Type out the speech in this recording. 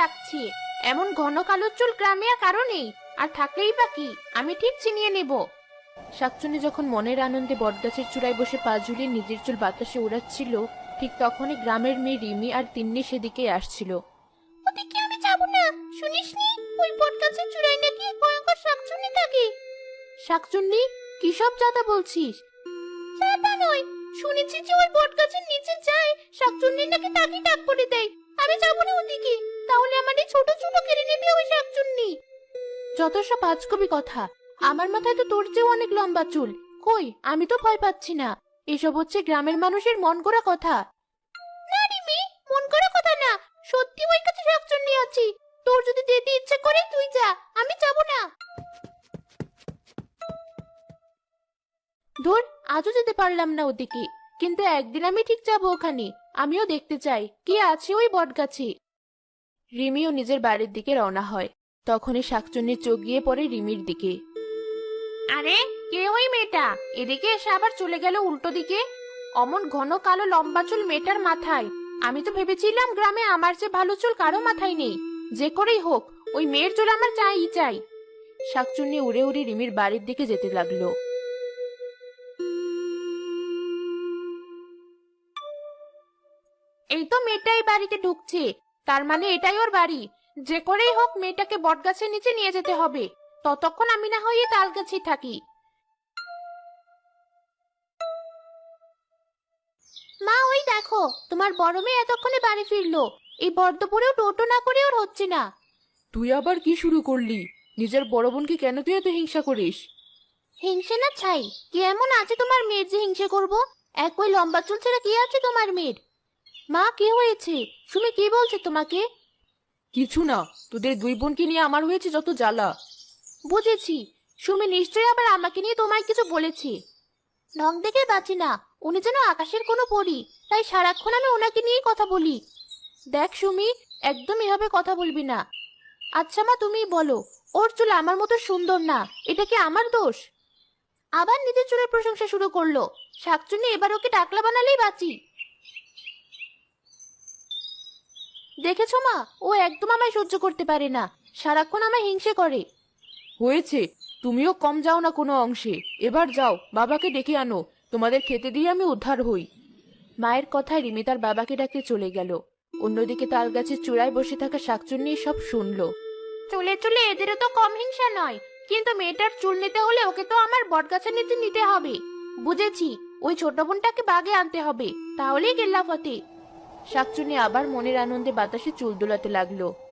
রাখছি। এমন ঘন কালো চুল গ্রামে আর কারো নেই, আর থাকলেই বা কি, আমি ঠিক চিনিয়ে নেব। শাকচুন্নি যখন মনের আনন্দে বটগাছের চূড়ায় বসে পা ঝুলিয়ে নিজের চুল বাতাসে উড়াচ্ছিল, ঠিক তখনই গ্রামের মেয়ে রিমি আর তিন্নি সেদিকে আসছিল। ওদিকে আমি যাব না, শুনিসনি? ওই বটগাছের চূড়ায় নাকি এক ভয়ঙ্কর শাকচুন্নি থাকে। শাকচুন্নি? কি সব জাতা বলছিস? জাতা নয়, শুনেছি যে ওই বটগাছের নিচে যায় শাকচুন্নি নাকি তাকে ডাক করে দেয়। আমি যাব না ওদিকে, তাহলে আমার এই ছোট চুলও কেড়ে নেবে ওই শাকচুন্নি। যত সব আজগুবি কথা, আমার মাথায় তো তোর চেয়েও অনেক লম্বা চুল। কই, আমি তো ভয় পাচ্ছি না। এসব হচ্ছে গ্রামের মানুষের মন গড়া কথা। না রিমি, মন গড়া কথা না, সত্যি ওই কাছে শাকচুন্নি আছে। তোর যদি যেতে ইচ্ছে করে তুই যা, আমি যাব না। ধুর, আজও যেতে পারলাম না ওদিকে, কিন্তু একদিন আমি ঠিক যাব ওখানে। আমিও দেখতে চাই কি আছে ওই বটগাছে। রিমিও নিজের বাড়ির দিকে রওনা হয়। তখনই শাকচুন্নির চোখ গিয়ে পড়ে রিমির দিকে। আরে, কে ওই মেয়েটা? এদিকে এসে আবার চলে গেল উল্টো দিকে। অমন ঘন কালো লম্বা চুল মেয়েটার মাথায়। আমি তো ভেবেছিলাম গ্রামে আমার চেয়ে ভালো চুল কারো মাথায় নেই। যে করেই হোক, ওই মেয়ের চুল আমার চাই চাই। শাকচুন্নি উড়ে উড়ে রিমির বাড়ির দিকে যেতে লাগলো। এই তো মেয়েটা এই বাড়িতে ঢুকছে, তার মানে এটাই ওর বাড়ি। যে করেই হোক মেয়েটাকে বটগাছের নিচে নিয়ে যেতে হবে। ততক্ষণ আমি না হয় এই তাল গাছেই থাকি। মা, ওই দেখো, তোমার বড় মেয়ে এতক্ষণে বাড়ি ফিরলো। এই বর্ধপুরেও টোটো না করে ওর হচ্ছে না। তুই আবার কি শুরু করলি? নিজের বড় বোনকে কেন তুই এত হিংসা করিস? হিংসে না ছাই, কি এমন আছে তোমার মেয়ের যে হিংসে করব? এক ওই লম্বা চুল ছাড়া কি আছে তোমার মেয়ের? মা, কি হয়েছে? সুমি কি বলছে তোমাকে? কিছু না, তোদের দুই বোনকে নিয়ে আমার হয়েছে যত জ্বালা। বুঝেছি, সুমি নিশ্চয়ই আবার আমাকে নিয়ে তোমায় কিছু বলেছে। ঢং দেখে বাঁচি না, উনি যেন আকাশের কোনো পরী, তাই সারাক্ষণ আমি ওনাকে নিয়েই কথা বলি। দেখ সুমি, একদম এভাবে কথা বলবি না। আচ্ছা মা, তুমি বলো, ওর চুল আমার মতো সুন্দর না, এটা কি আমার দোষ? আবার নিজের চুলের প্রশংসা শুরু করলো। শাকচুন্নি এবার ওকে টাকলা বানালেই বাঁচি। দেখেছো মা, ও একদম আমায় সহ্য করতে পারে না, সারাক্ষণ আমায় হিংসে করে। হয়েছে, তুমিও কম যাও না কোনো অংশে। এবার যাও, বাবাকে ডেকে আনো, তোমাদের খেতে দিয়ে আমি উদ্ধার হই। মায়ের কথায় রিমি তার বাবাকে ডাকতে চলে গেল। অন্যদিকে তাল গাছের চূড়ায় বসে থাকা শাকচুন্নি সব শুনলো। চলে চলে এদেরও তো কম হিংসা নয়, কিন্তু মেয়েটার চুল নিতে হলে ওকে তো আমার বটগাছের নিচে নিতে হবে। বুঝেছি, ওই ছোট বোনটাকে বাগে আনতে হবে, তাহলেই কেল্লা ফতে। শাকচুন্নি আবার মনের আনন্দে বাতাসে চুল দোলাতে লাগলো।